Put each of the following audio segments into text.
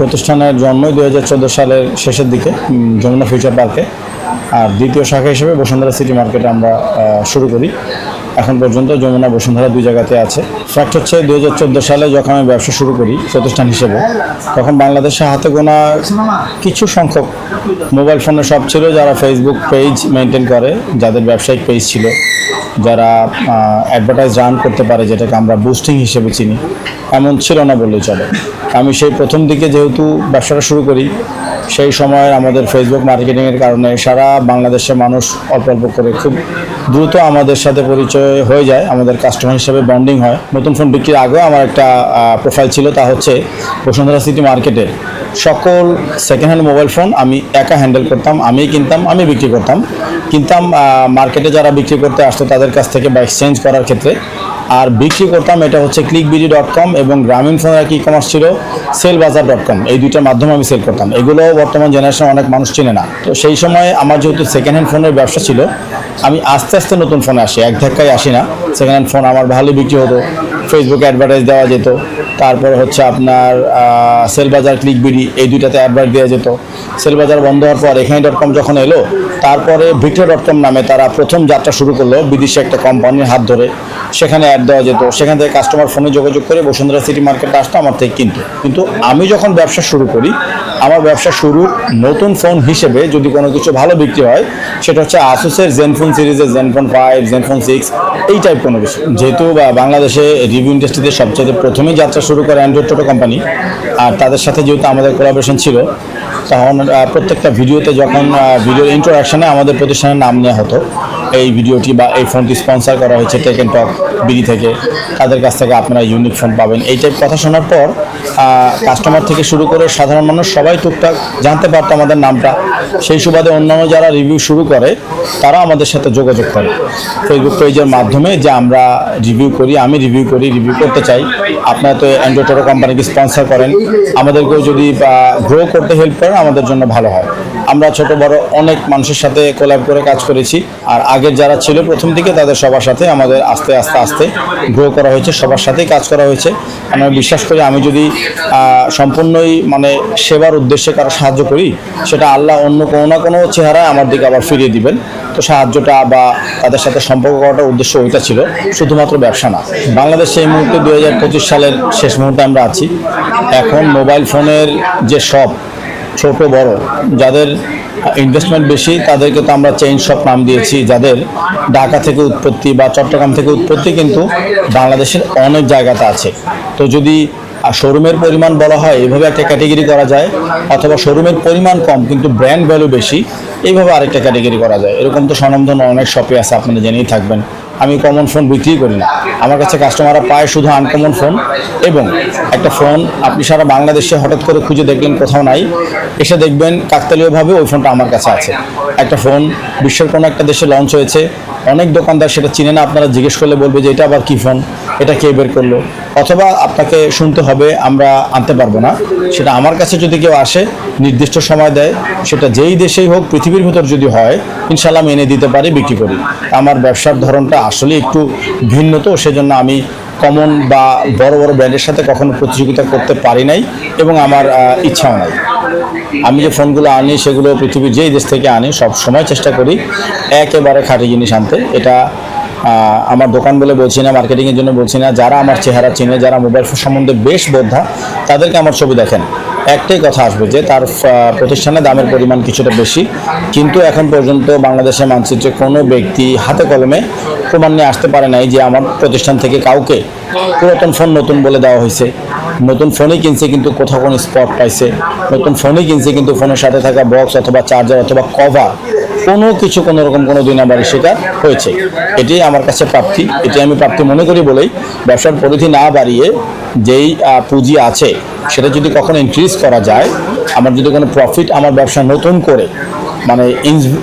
প্রতিষ্ঠানের জন্মই 2014 সালের শেষের দিকে যমুনা ফিউচার পার্কে। আর দ্বিতীয় শাখা হিসেবে বসুন্ধরা সিটি মার্কেটে আমরা শুরু করি। এখন পর্যন্ত যমুনা বসুন্ধরা দুই জায়গাতে আছে। ফ্যাক্ট হচ্ছে 2014 সালে যখন আমি ব্যবসা শুরু করি প্রতিষ্ঠান হিসেবে, তখন বাংলাদেশে হাতে গোনা কিছু সংখ্যক মোবাইল ফোনের শপ ছিল যারা ফেসবুক পেজ মেনটেন করে, যাদের ব্যবসায়িক পেজ ছিল, যারা অ্যাডভার্টাইজ রান করতে পারে, যেটাকে আমরা বুস্টিং হিসেবে চিনি, এমন ছিল না বললেই চলে। আমি সেই প্রথম দিকে যেহেতু ব্যবসাটা শুরু করি, সেই সময় আমাদের ফেসবুক মার্কেটিংয়ের কারণে সারা বাংলাদেশের মানুষ অল্প অল্প করে খুব দ্রুত আমাদের সাথে পরিচয় হয়ে যায়, আমাদের কাস্টমার হিসেবে বন্ডিং হয়। নতুন ফোন বিক্রির আগেও আমার একটা প্রোফাইল ছিল, তা হচ্ছে বসুন্ধরা সিটি মার্কেটের সকল সেকেন্ড হ্যান্ড মোবাইল ফোন আমি একা হ্যান্ডেল করতাম, আমিই কিনতাম, আমি বিক্রি করতাম। মার্কেটে যারা বিক্রি করতে আসতো তাদের কাছ থেকে বা এক্সচেঞ্জ করার ক্ষেত্রে, আর বিক্রি করতাম এটা হচ্ছে clickbd.com এবং গ্রামীণ ফোনের এক ই-কমার্স ছিল sellbazaar.com। এই দুইটার মাধ্যমে আমি সেল করতাম। এগুলো বর্তমান জেনারেশন অনেক মানুষ চেনে না। তো সেই সময় আমার যেহেতু সেকেন্ড হ্যান্ড ফোনের ব্যবসা ছিল, আমি আস্তে আস্তে নতুন ফোনে আসি, এক ধাক্কায় আসি না। সেকেন্ড হ্যান্ড ফোন আমার ভালোই বিক্রি হতো, ফেসবুকে অ্যাডভার্টাইজ দেওয়া যেত, তারপরে হচ্ছে আপনার সেলবাজার, ক্লিকবিডি এই দুইটাতে অ্যাডভার্ট দেওয়া যেত। সেলবাজার বন্ধ হওয়ার পর এখানে.com যখন এলো, তারপরে victor.com নামে তারা প্রথম যাত্রা শুরু করলো বিদেশি একটা কোম্পানির হাত ধরে। সেখানে অ্যাড দেওয়া যেত, সেখান থেকে কাস্টমার ফোনে যোগাযোগ করে বসুন্ধরা সিটি মার্কেটে আসতো আমার থেকে কিন্তু আমি যখন ব্যবসা শুরু করি, আমার ব্যবসা শুরুর নতুন ফোন হিসেবে যদি কোনো কিছু ভালো বিক্রি হয়, সেটা হচ্ছে আসুসের জেনফোন সিরিজের জেনফোন 5, জেনফোন 6 এই টাইপ কোনো কিছু। যেহেতু বাংলাদেশে রিভিউ ইন্ডাস্ট্রিতে সবচেয়ে প্রথমেই যাত্রা শুরু করে অ্যান্ড্রয়েড টোটো কোম্পানি, আর তাদের সাথে যেহেতু আমাদের কোলাবোরেশন ছিল, তখন প্রত্যেকটা ভিডিওতে যখন ভিডিওর ইন্ট্রোডাকশনে আমাদের প্রতিষ্ঠানের নাম নেওয়া হতো। এই ভিডিওটি বা এই ফোনটি স্পন্সর করা হয়েছে টেক অ্যান্ড টক বিডি থেকে, তাদের কাছ থেকে আপনারা ইউনিক ফোন পাবেন, এই টাইপ কথা শোনার পর কাস্টমার থেকে শুরু করে সাধারণ মানুষ সবাই টুকটাক জানতে পারতো আমাদের নামটা। সেই সুবাদে অন্যান্য যারা রিভিউ শুরু করে তারা আমাদের সাথে যোগাযোগ করে ফেসবুক পেজের মাধ্যমে, যে আমরা রিভিউ করি, আমি রিভিউ করতে চাই, আপনারা তো অ্যান্ড্রয়েড টোটো কোম্পানিকে স্পন্সর করেন, আমাদেরকেও যদি গ্রো করতে হেল্প করেন আমাদের জন্য ভালো হয়। আমরা ছোট বড় অনেক মানুষের সাথে কোলাব করে কাজ করেছি, আর আগের যারা ছিল প্রথম দিকে তাদের সবার সাথে আমাদের আস্তে আস্তে গ্রো করা হয়েছে, সবার সাথেই কাজ করা হয়েছে। আমি বিশ্বাস করি আমি যদি সম্পূর্ণই সেবার উদ্দেশ্যে কারো সাহায্য করি, সেটা আল্লাহ অন্য কোনো না কোনো চেহারায় আমার দিকে আবার ফিরিয়ে দিবেন। তো সাহায্যটা বা তাদের সাথে সম্পর্ক করাটার উদ্দেশ্য ওইটা ছিল, শুধুমাত্র ব্যবসা না। বাংলাদেশে এই মুহূর্তে 2025 সালের শেষ মুহূর্তে আমরা আছি। এখন মোবাইল ফোনের যে শপ, ছোট বড়, যাদের ইনভেস্টমেন্ট বেশি তাদেরকে তো আমরা চেইন শপ নাম দিয়েছি, যাদের ঢাকা থেকে উৎপত্তি বা চট্টগ্রাম থেকে উৎপত্তি কিন্তু বাংলাদেশের অনেক জায়গাতে আছে। তো যদি শোরুমের পরিমাণ বলা হয় এইভাবে একটা ক্যাটেগরি করা যায়, অথবা শোরুমের পরিমাণ কম কিন্তু ব্র্যান্ড ভ্যালু বেশি, এইভাবে আরেকটা ক্যাটেগরি করা যায়। এরকম তো স্বনামধন্য অনেক শপে আছে, আপনারা জেনেই থাকবেন। আমি কমন ফোন বিক্রি করি না, আমার কাছে কাস্টমাররা পায় শুধু আনকমন ফোন। এবং একটা ফোন আপনি সারা বাংলাদেশে হঠাৎ করে খুঁজে দেখলেন কোথাও নাই, এসে দেখবেন কাকতালীয়ভাবে ওই ফোনটা আমার কাছে আছে। একটা ফোন বিশ্বের কোনো একটা দেশে লঞ্চ হয়েছে, অনেক দোকানদার সেটা চিনে না, আপনারা জিজ্ঞেস করলে বলবে যে এটা আবার কী ফোন, এটা কে বের করলো, অথবা আপনাকে শুনতে হবে আমরা আনতে পারবো না। সেটা আমার কাছে যদি কেউ আসে, নির্দিষ্ট সময় দেয়, সেটা যেই দেশেই হোক, পৃথিবীর ভিতর যদি হয়, ইনশাল্লাহ আমি এনে দিতে পারি, বিক্রি করি। আমার ব্যবসার ধরনটা আসলে একটু ভিন্ন, তো সেজন্য আমি কমন বা বড় বড় ব্র্যান্ডের সাথে কখনো প্রতিযোগিতা করতে পারি নাই, এবং আমার ইচ্ছাও নাই। আমি যে ফোনগুলো আনি সেগুলো পৃথিবীর যেই দেশ থেকে আনি, সব সময় চেষ্টা করি একেবারে খাঁটি জিনিস আনতে। এটা আমার দোকান বলে বলছি না, মার্কেটিংয়ের জন্য বলছি না। যারা আমার চেহারা চিনে, যারা মোবাইল ফোন সম্বন্ধে বেশ বোদ্ধা, তাদেরকে আমার ছবি দেখেন, একটাই কথা আসবে যে তার প্রতিষ্ঠানে দামের পরিমাণ কিছুটা বেশি। কিন্তু এখন পর্যন্ত বাংলাদেশের মানচিত্রে কোনো ব্যক্তি হাতে কলমে প্রমাণ নিয়ে আসতে পারে নাই যে আমার প্রতিষ্ঠান থেকে কাউকে পুরাতন ফোন নতুন বলে দেওয়া হয়েছে। নতুন ফোনই কিনছে কিন্তু কোথাও কোনো স্পট পাইছে, নতুন ফোনই কিনছে কিন্তু ফোনের সাথে থাকা বক্স অথবা চার্জার অথবা কভার কোনো কিছু কোনো রকম কোনো দুই নাম্বারের শিকার হয়েছে। এটি আমার কাছে প্রাপ্তি, এটি আমি প্রাপ্তি মনে করি বলেই ব্যবসার পরিধি না বাড়িয়ে যেই পুঁজি আছে সেটা যদি কখনো ইনক্রিজ করা যায়, আমার যদি কোনো প্রফিট আমার ব্যবসা নতুন করে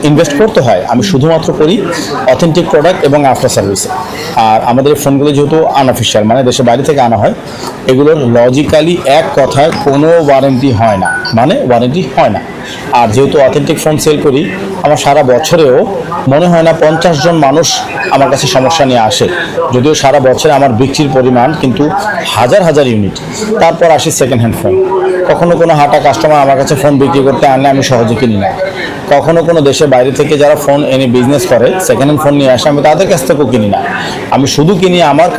ইনভেস্ট করতে হয়, আমি শুধুমাত্র করি অথেন্টিক প্রোডাক্ট এবং আফটার সার্ভিসে। আর আমাদের ফোনগুলো যেহেতু আনঅফিসিয়াল, দেশের বাইরে থেকে আনা হয়, এগুলোর লজিক্যালি এক কথায় কোনো ওয়ারেন্টি হয় না, আর যেহেতু অথেন্টিক ফোন সেল করি, আমার সারা বছরেও মনে হয় না 50 জন মানুষ আমার কাছে সমস্যা নিয়ে আসে, যদিও সারা বছরে আমার বিক্রির পরিমাণ কিন্তু হাজার ইউনিট। তারপর আসি সেকেন্ড হ্যান্ড ফোন। কখনো কোনো হাঁটা কাস্টমার আমার কাছে ফোন বিক্রি করতে আনলে আমি সহজে কিনি না। কখনো কোনো দেশের বাইরে থেকে যারা ফোন এনে বিজনেস করে সেকেন্ড হ্যান্ড ফোন নিয়ে আসে, আমি তাদের কাছ থেকেও কিনি না। আমি শুধু কিনি আমার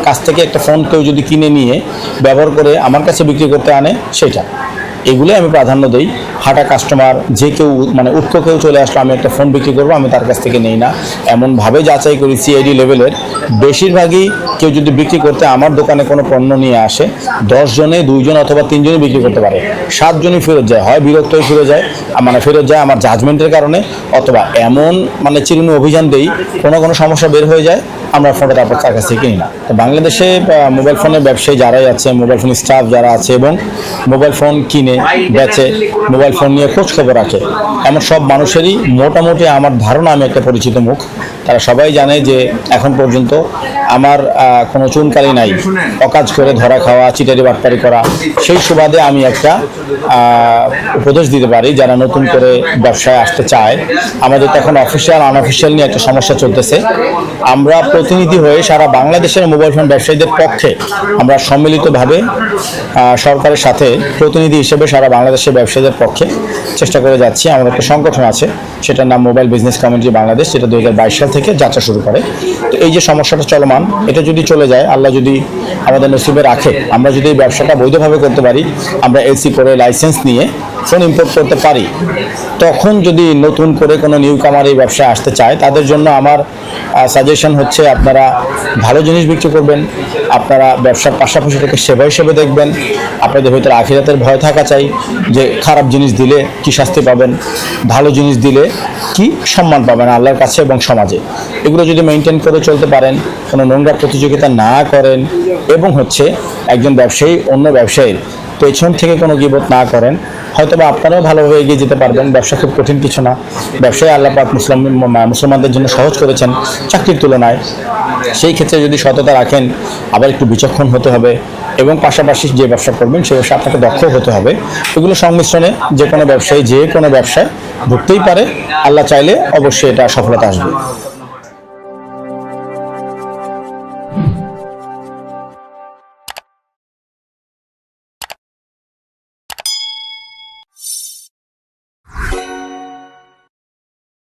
কাছ থেকে একটা ফোন কেউ যদি কিনে নিয়ে ব্যবহার করে আমার কাছে বিক্রি করতে আনে সেটা, এগুলোই আমি প্রাধান্য দিই। হাঁটা কাস্টমার যে কেউ মানে উৎস কেউ চলে আসলো আমি একটা ফোন বিক্রি করবো, আমি তার কাছ থেকে নেই না। এমনভাবে যাচাই করি সিআইডি লেভেলের, বেশিরভাগই কেউ যদি বিক্রি করতে আমার দোকানে কোনো পণ্য নিয়ে আসে 10 জনে 2 জন অথবা 3 জনই বিক্রি করতে পারে, 7 জনই ফেরত যায়। হয় বিরক্ত হয়ে ফেরত যায় আমার জাজমেন্টের কারণে, অথবা এমন মানে চিরুনি অভিযান দেই কোনো সমস্যা বের হয়ে যায়, আমরা ফোনটা তারপর তার কাছ থেকে কিনি না। তো বাংলাদেশে মোবাইল ফোনের ব্যবসায়ী যারাই আছে, মোবাইল ফোন স্টাফ যারা আছে এবং মোবাইল ফোন কিনে বেচে, মোবাইল ফোন নিয়ে খোঁজ খবর রাখে, এমন সব মানুষেরই মোটামুটি আমার ধারণা আমি একটা পরিচিত মুখ। তারা সবাই জানে যে এখন পর্যন্ত আমার কোনো চুনকালি নাই, অকাজ করে ধরা খাওয়া, চিটারি বাটপারি করা। সেই সুবাদে আমি একটা উপদেশ দিতে পারি যারা নতুন করে ব্যবসায় আসতে চায়। আমাদের তো এখন অফিসিয়াল আনঅফিসিয়াল নিয়ে একটা সমস্যা চলতেছে। আমরা প্রতিনিধি হয়ে সারা বাংলাদেশের মোবাইল ফোন ব্যবসায়ীদের পক্ষে আমরা সম্মিলিতভাবে সরকারের সাথে প্রতিনিধি হিসেবে সারা বাংলাদেশের ব্যবসায়ীদের পক্ষে চেষ্টা করে যাচ্ছি। আমাদের একটা সংগঠন আছে, সেটার নাম মোবাইল বিজনেস কমিউনিটি বাংলাদেশ, যেটা 2022 সাল থেকে যাত্রা শুরু করে। তো এই যে সমস্যাটা চলমান, এটা যদি চলে যায়, আল্লাহ যদি আমাদের নসিবে রাখে, আমরা যদি এই ব্যবসাটা বৈধভাবে করতে পারি, আমরা এলসি করে লাইসেন্স নিয়ে ফোন ইম্পোর্ট করতে পারি, তখন যদি নতুন করে কোনো নিউ কামার এই ব্যবসায় আসতে চায়, তাদের জন্য আমার সাজেশন হচ্ছে আপনারা ভালো জিনিস বিক্রি করবেন, আপনারা ব্যবসার পাশাপাশি থেকে সেবা হিসেবে দেখবেন। আপনাদের ভিতরে আখিরাতের ভয় থাকা চাই যে খারাপ জিনিস দিলে কি শাস্তি পাবেন, ভালো জিনিস দিলে কি সম্মান পাবেন আল্লাহর কাছে এবং সমাজে। এগুলো যদি মেনটেন করে চলতে পারেন, কোনো নোংরা প্রতিযোগিতা না করেন, এবং হচ্ছে একজন ব্যবসায়ী অন্য ব্যবসায়ীর পেছন থেকে কোনো গীবত না করেন, হয়তো বা আপনারাও ভালোভাবে এগিয়ে যেতে পারবেন। ব্যবসা খুব কঠিন কিছু না, ব্যবসায় আল্লাহ পাক মুসলমানদের জন্য সহজ করেছেন চাকরির তুলনায়। সেই ক্ষেত্রে যদি সততা রাখেন, আবার একটু বিচক্ষণ হতে হবে, এবং পাশাপাশি যে ব্যবসা করবেন সেই ব্যবসা আপনাকে দক্ষ হতে হবে। এগুলো সংমিশ্রণে যে কোনো ব্যবসায়ী যে কোনো ব্যবসায় ঢুকতেই পারে, আল্লাহ চাইলে অবশ্যই এটা সফলতা আসবে।